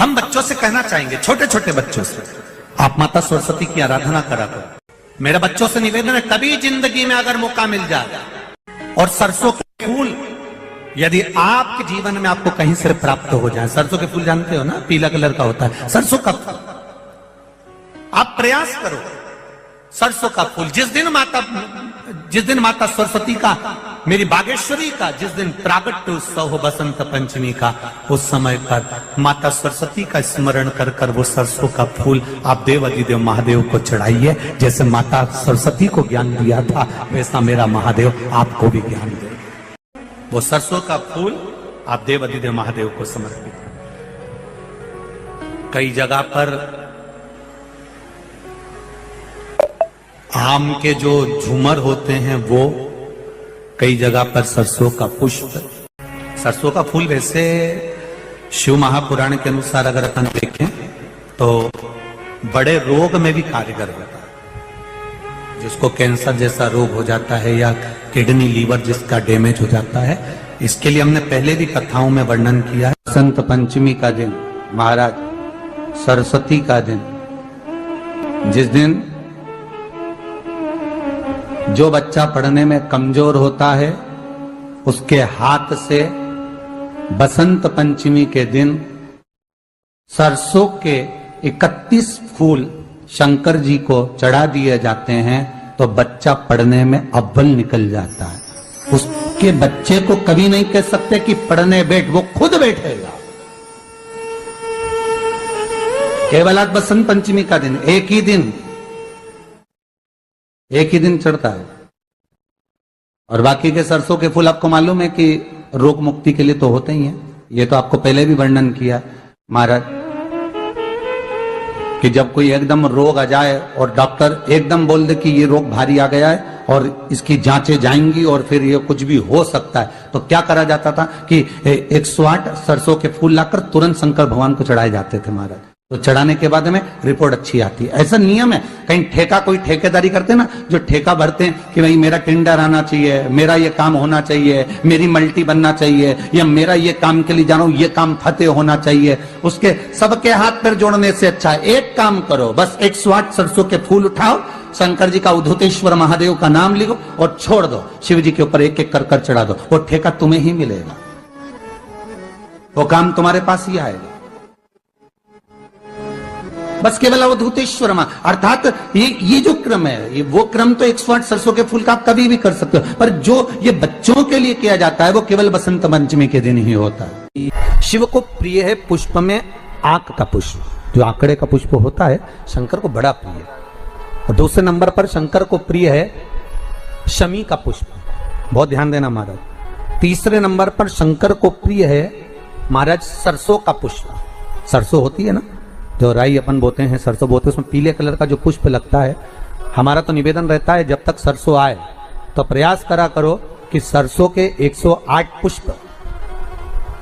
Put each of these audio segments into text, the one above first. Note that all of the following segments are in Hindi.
हम बच्चों से कहना चाहेंगे, छोटे छोटे बच्चों से, आप माता सरस्वती की आराधना करा करो। मेरे बच्चों से निवेदन है, कभी जिंदगी में अगर मौका मिल जाए और सरसों के फूल यदि आपके जीवन में आपको कहीं से प्राप्त हो जाए, सरसों के फूल जानते हो ना, पीला कलर का होता है सरसों का फूल, आप प्रयास करो सरसों का फूल। जिस दिन माता सरस्वती का, मेरी बागेश्वरी का जिस दिन प्रागट्य उत्सव हो बसंत पंचमी का, उस समय पर माता सरस्वती का स्मरण कर कर वो सरसों का फूल आप देव अधिदेव महादेव को चढ़ाइए। जैसे माता सरस्वती को ज्ञान दिया था, वैसा मेरा महादेव आपको भी ज्ञान दे। वो सरसों का फूल आप देव अधिदेव महादेव को समर्पित। कई जगह पर आम के जो झूमर होते हैं वो, कई जगह पर सरसों का पुष्प, सरसों का फूल वैसे शिव महापुराण के अनुसार अगर अपन देखें तो बड़े रोग में भी कारगर होता है। जिसको कैंसर जैसा रोग हो जाता है या किडनी लीवर जिसका डैमेज हो जाता है, इसके लिए हमने पहले भी कथाओं में वर्णन किया है। बसंत पंचमी का दिन, महाराज सरस्वती का दिन, जिस दिन जो बच्चा पढ़ने में कमजोर होता है उसके हाथ से बसंत पंचमी के दिन सरसों के 31 फूल शंकर जी को चढ़ा दिए जाते हैं तो बच्चा पढ़ने में अव्वल निकल जाता है। उसके बच्चे को कभी नहीं कह सकते कि पढ़ने बैठ, वो खुद बैठेगा। केवल आज बसंत पंचमी का दिन, एक ही दिन चढ़ता है। और बाकी के सरसों के फूल आपको मालूम है कि रोग मुक्ति के लिए तो होते ही हैं। ये तो आपको पहले भी वर्णन किया महाराज कि जब कोई एकदम रोग आ जाए और डॉक्टर एकदम बोल दे कि ये रोग भारी आ गया है और इसकी जांचें जाएंगी और फिर ये कुछ भी हो सकता है, तो क्या करा जाता था कि 108 सरसों के फूल लाकर तुरंत शंकर भगवान को चढ़ाए जाते थे महाराज। तो चढ़ाने के बाद में रिपोर्ट अच्छी आती है। ऐसा नियम है। कहीं ठेका, कोई ठेकेदारी करते हैं ना, जो ठेका भरते हैं कि भाई मेरा टेंडर आना चाहिए, मेरा ये काम होना चाहिए, मेरी मल्टी बनना चाहिए, या मेरा ये काम के लिए जा रहा हूं, ये काम फतेह होना चाहिए, उसके सबके हाथ पैर जोड़ने से अच्छा है एक काम करो, बस 108 सरसों के फूल उठाओ, शंकर जी का उद्धतेश्वर महादेव का नाम लिखो और छोड़ दो, शिव जी के ऊपर एक एक कर चढ़ा दो, वो ठेका तुम्हें ही मिलेगा, वो काम तुम्हारे पास ही आएगा। बस केवल अवधूतेश्वर अर्थात ये जो क्रम है, ये वो क्रम तो 108 सरसों के फूल का आप कभी भी कर सकते हो, पर जो ये बच्चों के लिए किया जाता है वो केवल बसंत पंचमी के दिन ही होता है। शिव को प्रिय है पुष्प में आंक का पुष्प, जो आंकड़े का पुष्प होता है शंकर को बड़ा प्रिय है। और दूसरे नंबर पर शंकर को प्रिय है शमी का पुष्प, बहुत ध्यान देना महाराज। तीसरे नंबर पर शंकर को प्रिय है महाराज सरसों का पुष्प। सरसों होती है ना, जो राई अपन बोते हैं, सरसों बोते हैं, उसमें पीले कलर का जो पुष्प लगता है। हमारा तो निवेदन रहता है जब तक सरसों आए तो प्रयास करा करो कि सरसों के 108 पुष्प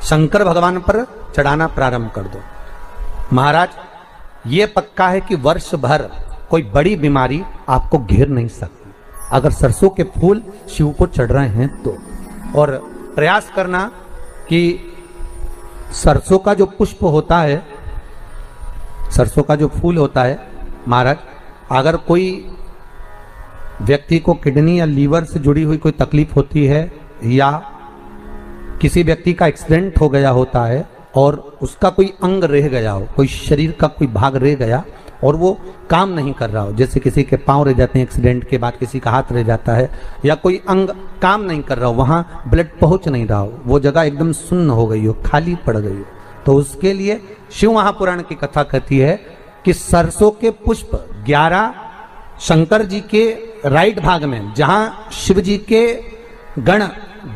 शंकर भगवान पर चढ़ाना प्रारंभ कर दो। महाराज ये पक्का है कि वर्ष भर कोई बड़ी बीमारी आपको घेर नहीं सकती अगर सरसों के फूल शिव को चढ़ रहे हैं तो। और प्रयास करना कि सरसों का जो पुष्प होता है, सरसों का जो फूल होता है महाराज, अगर कोई व्यक्ति को किडनी या लीवर से जुड़ी हुई कोई तकलीफ होती है या किसी व्यक्ति का एक्सीडेंट हो गया होता है और उसका कोई अंग रह गया हो, कोई शरीर का कोई भाग रह गया और वो काम नहीं कर रहा हो, जैसे किसी के पांव रह जाते हैं एक्सीडेंट के बाद, किसी का हाथ रह जाता है, या कोई अंग काम नहीं कर रहा हो, वहां ब्लड पहुंच नहीं रहा हो, वो जगह एकदम सुन्न हो गई हो, खाली पड़ गई हो, तो उसके लिए शिव महापुराण की कथा कहती है कि सरसों के पुष्प 11 शंकर जी के राइट भाग में, जहां शिव जी के गण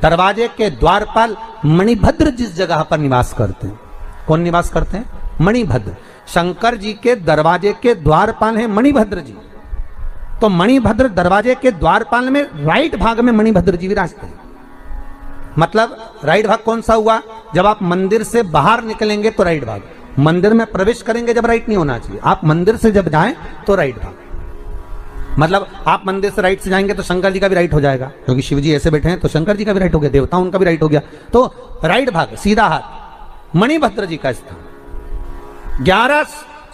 दरवाजे के द्वारपाल मणिभद्र जिस जगह पर निवास करते हैं, कौन निवास करते हैं? मणिभद्र। शंकर जी के दरवाजे के द्वारपाल हैं मणिभद्र जी, तो मणिभद्र दरवाजे के द्वारपाल में राइट भाग में मणिभद्र जी विराजते हैं। मतलब राइट भाग कौन सा हुआ? जब आप मंदिर से बाहर निकलेंगे तो राइट भाग, मंदिर में प्रवेश करेंगे जब राइट नहीं होना चाहिए, आप मंदिर से जब जाएं तो राइट भाग। मतलब आप मंदिर से राइट से जाएंगे तो शंकर जी का भी राइट हो जाएगा, क्योंकि शिव जी ऐसे बैठे हैं तो शंकर जी का भी राइट हो गया, देवता उनका भी राइट हो गया, तो राइट भाग सीधा हाथ मणिभद्र जी का स्थान। 11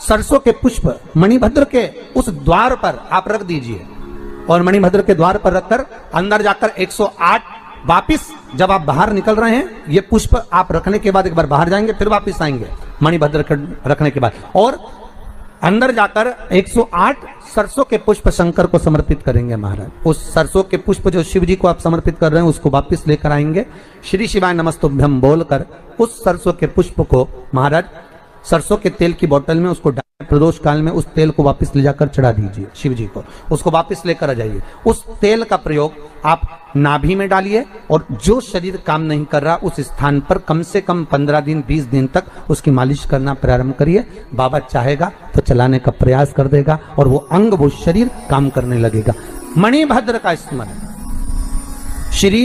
सरसों के पुष्प मणिभद्र के उस द्वार पर आप रख दीजिए, और मणिभद्र के द्वार पर रखकर अंदर जाकर 108 वापिस जब आप बाहर निकल रहे हैं, ये पुष्प आप रखने के बाद एक बार बाहर जाएंगे, फिर वापिस आएंगे मणिभद्र रखने के बाद, और अंदर जाकर 108 सरसों के पुष्प शंकर को समर्पित करेंगे महाराज। उस सरसों के पुष्प जो शिव जी को आप समर्पित कर रहे हैं उसको वापिस लेकर आएंगे, श्री शिवाय नमस्तुभ्यम बोलकर उस सरसों के पुष्प को महाराज सरसों के तेल की बोतल में उसको प्रदोष काल में उस तेल को वापस ले जाकर चढ़ा दीजिए शिव जी को, उसको वापस लेकर आ जाइए। उस तेल का प्रयोग आप नाभि में डालिए, और जो शरीर काम नहीं कर रहा उस स्थान पर कम से कम 15 दिन 20 दिन तक उसकी मालिश करना प्रारंभ करिए। बाबा चाहेगा तो चलाने का प्रयास कर देगा और वो अंग वो शरीर काम करने लगेगा। मणिभद्र का स्मरण, श्री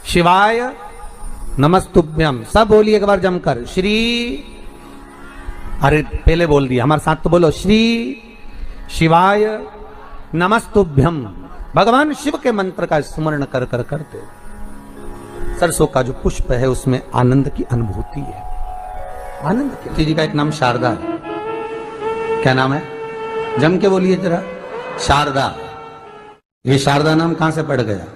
शिवाय नमस्तुभ्यम, सब बोलिए एक बार जमकर, श्री, अरे पहले बोल दिया, हमारे साथ तो बोलो, श्री शिवाय नमस्तुभ्यम। भगवान शिव के मंत्र का स्मरण कर कर करते सरसों का जो पुष्प है उसमें आनंद की अनुभूति है, आनंद की। जी का एक नाम शारदा है, क्या नाम है, जम के बोलिए जरा, शारदा। ये शारदा नाम कहां से पड़ गया?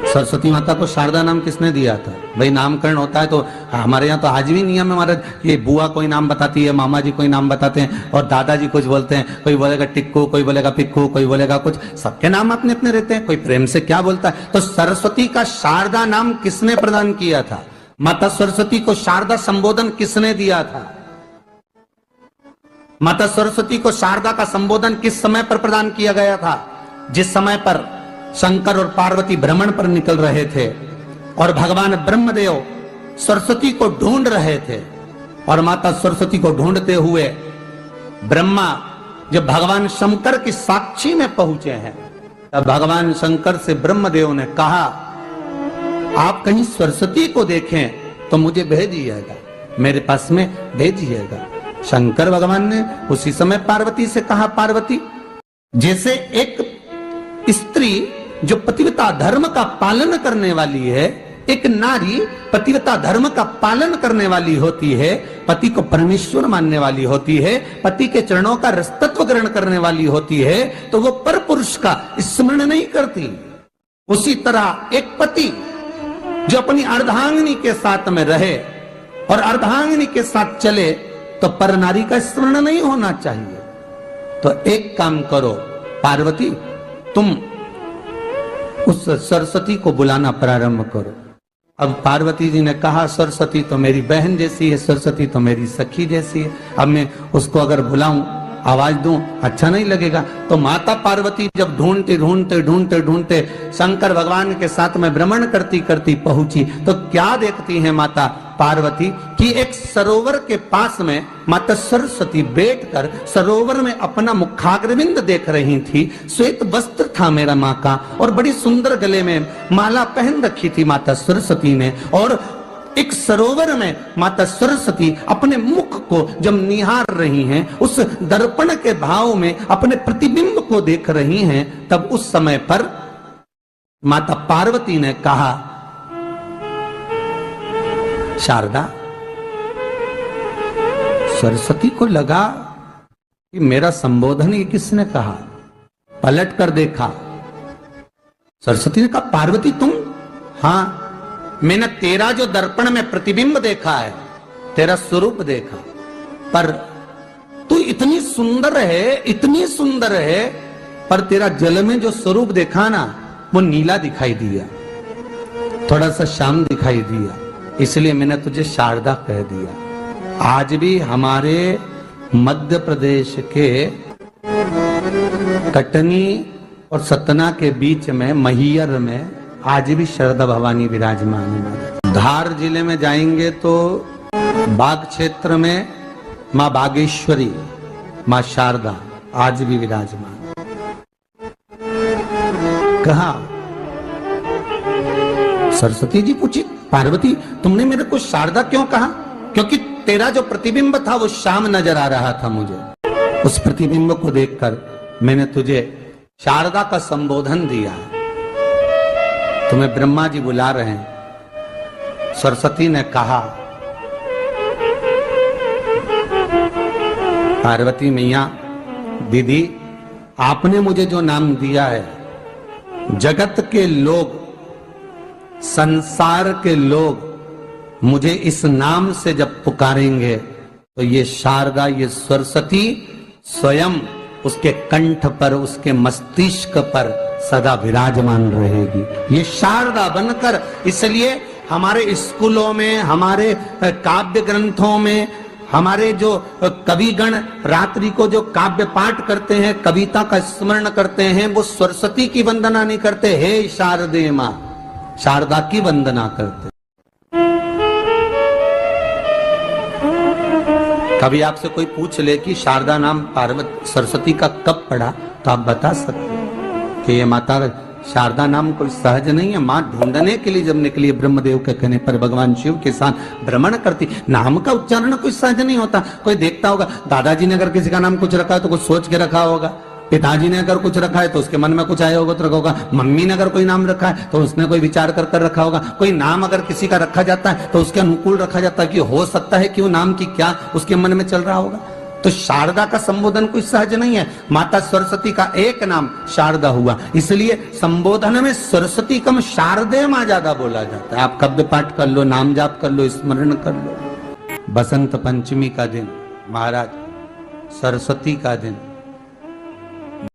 सरस्वती माता को शारदा नाम किसने दिया था? भाई नामकरण होता है तो हमारे यहाँ तो आज भी नियम है महाराज, ये बुआ कोई नाम बताती है, मामा जी कोई नाम बताते हैं, और दादाजी कुछ बोलते हैं, कोई बोलेगा टिक्कू, कोई बोलेगा पिक्कू, कोई बोलेगा कुछ, सबके नाम अपने अपने रहते हैं, कोई प्रेम से क्या बोलता है। तो सरस्वती का शारदा नाम किसने प्रदान किया था? माता सरस्वती को शारदा संबोधन किसने दिया था? माता सरस्वती को शारदा का संबोधन किस समय पर प्रदान किया गया था? जिस समय पर शंकर और पार्वती भ्रमण पर निकल रहे थे और भगवान ब्रह्मदेव सरस्वती को ढूंढ रहे थे, और माता सरस्वती को ढूंढते हुए ब्रह्मा जब भगवान शंकर की साक्षी में पहुंचे हैं, तब भगवान शंकर से ब्रह्मदेव ने कहा, आप कहीं सरस्वती को देखें तो मुझे भेजिएगा, मेरे पास में भेजिएगा। शंकर भगवान ने उसी समय पार्वती से कहा, पार्वती, जैसे एक स्त्री जो पतिव्रता धर्म का पालन करने वाली है, एक नारी पतिव्रता धर्म का पालन करने वाली होती है, पति को परमेश्वर मानने वाली होती है, पति के चरणों का रसतत्व ग्रहण करने वाली होती है, तो वो पर पुरुष का स्मरण नहीं करती। उसी तरह एक पति जो अपनी अर्धांगिनी के साथ में रहे और अर्धांगिनी के साथ चले, तो पर नारी का स्मरण नहीं होना चाहिए। तो एक काम करो पार्वती, तुम उस सरस्वती को बुलाना प्रारंभ करो। अब पार्वती जी ने कहा, सरस्वती तो मेरी बहन जैसी है, सरस्वती तो मेरी सखी जैसी है, अब मैं उसको अगर बुलाऊं, आवाज दूं, अच्छा नहीं लगेगा। तो माता पार्वती जब ढूंढते ढूंढते ढूंढते ढूंढते शंकर भगवान के साथ में भ्रमण करती करती पहुंची, तो क्या देखती है माता पार्वती कि एक सरोवर के पास में माता सरस्वती बैठकर सरोवर में अपना मुखाग्रविंद देख रही थी। श्वेत वस्त्र था मेरा माँ का, और बड़ी सुंदर गले में माला पहन रखी थी माता सरस्वती ने, और एक सरोवर में माता सरस्वती अपने मुख को जब निहार रही हैं, उस दर्पण के भाव में अपने प्रतिबिंब को देख रही हैं, तब उस समय पर माता पार्वती ने कहा, शारदा, सरस्वती को लगा कि मेरा संबोधन ये किसने कहा, पलट कर देखा, सरस्वती ने कहा, पार्वती तुम? हाँ, मैंने तेरा जो दर्पण में प्रतिबिंब देखा है, तेरा स्वरूप देखा, पर तू इतनी सुंदर है, इतनी सुंदर है, पर तेरा जल में जो स्वरूप देखा ना, वो नीला दिखाई दिया, थोड़ा सा श्याम दिखाई दिया, इसलिए मैंने तुझे शारदा कह दिया। आज भी हमारे मध्य प्रदेश के कटनी और सतना के बीच में मैहर में आज भी शारदा भवानी विराजमान है। धार जिले में जाएंगे तो बाग क्षेत्र में माँ बागेश्वरी, माँ शारदा आज भी विराजमान। कहा सरस्वती जी पूछी, पार्वती तुमने मेरे को शारदा क्यों कहा? क्योंकि तेरा जो प्रतिबिंब था वो श्याम नजर आ रहा था मुझे, उस प्रतिबिंब को देखकर मैंने तुझे शारदा का संबोधन दिया। तुम्हें ब्रह्मा जी बुला रहे हैं। सरस्वती ने कहा, पार्वती मैया, दीदी आपने मुझे जो नाम दिया है, जगत के लोग, संसार के लोग मुझे इस नाम से जब पुकारेंगे तो ये शारदा, ये सरस्वती स्वयं उसके कंठ पर, उसके मस्तिष्क पर सदा विराजमान रहेगी, ये शारदा बनकर। इसलिए हमारे स्कूलों में, हमारे काव्य ग्रंथों में, हमारे जो कविगण रात्रि को जो काव्य पाठ करते हैं, कविता का स्मरण करते हैं, वो सरस्वती की वंदना नहीं करते, हे शारदे मां, शारदा की वंदना करते। कभी आपसे कोई पूछ ले कि शारदा नाम पार्वती सरस्वती का कब पड़ा, तो आप बता सकते हैं कि ये माता शारदा नाम कोई सहज नहीं है। मां ढूंढने के लिए जब निकली, ब्रह्मदेव के कहने पर भगवान शिव के साथ भ्रमण करती। नाम का उच्चारण कोई सहज नहीं होता। कोई देखता होगा, दादाजी ने अगर किसी का नाम कुछ रखा है तो कुछ सोच के रखा होगा, पिताजी ने अगर कुछ रखा है तो उसके मन में कुछ आया होगा तो रखा होगा, मम्मी ने अगर कोई नाम रखा है तो उसने कोई विचार कर कर रखा होगा। कोई नाम अगर किसी का रखा जाता है तो उसके अनुकूल रखा जाता है कि हो सकता है कि वो नाम की क्या उसके मन में चल रहा होगा। तो शारदा का संबोधन कोई सहज नहीं है। माता सरस्वती का एक नाम शारदा हुआ, इसलिए संबोधन में सरस्वती कम शारदे मां ज्यादा बोला जाता है। आप कव्य पाठ कर लो, नाम जाप कर लो, स्मरण कर लो। बसंत पंचमी का दिन महाराज, सरस्वती का दिन,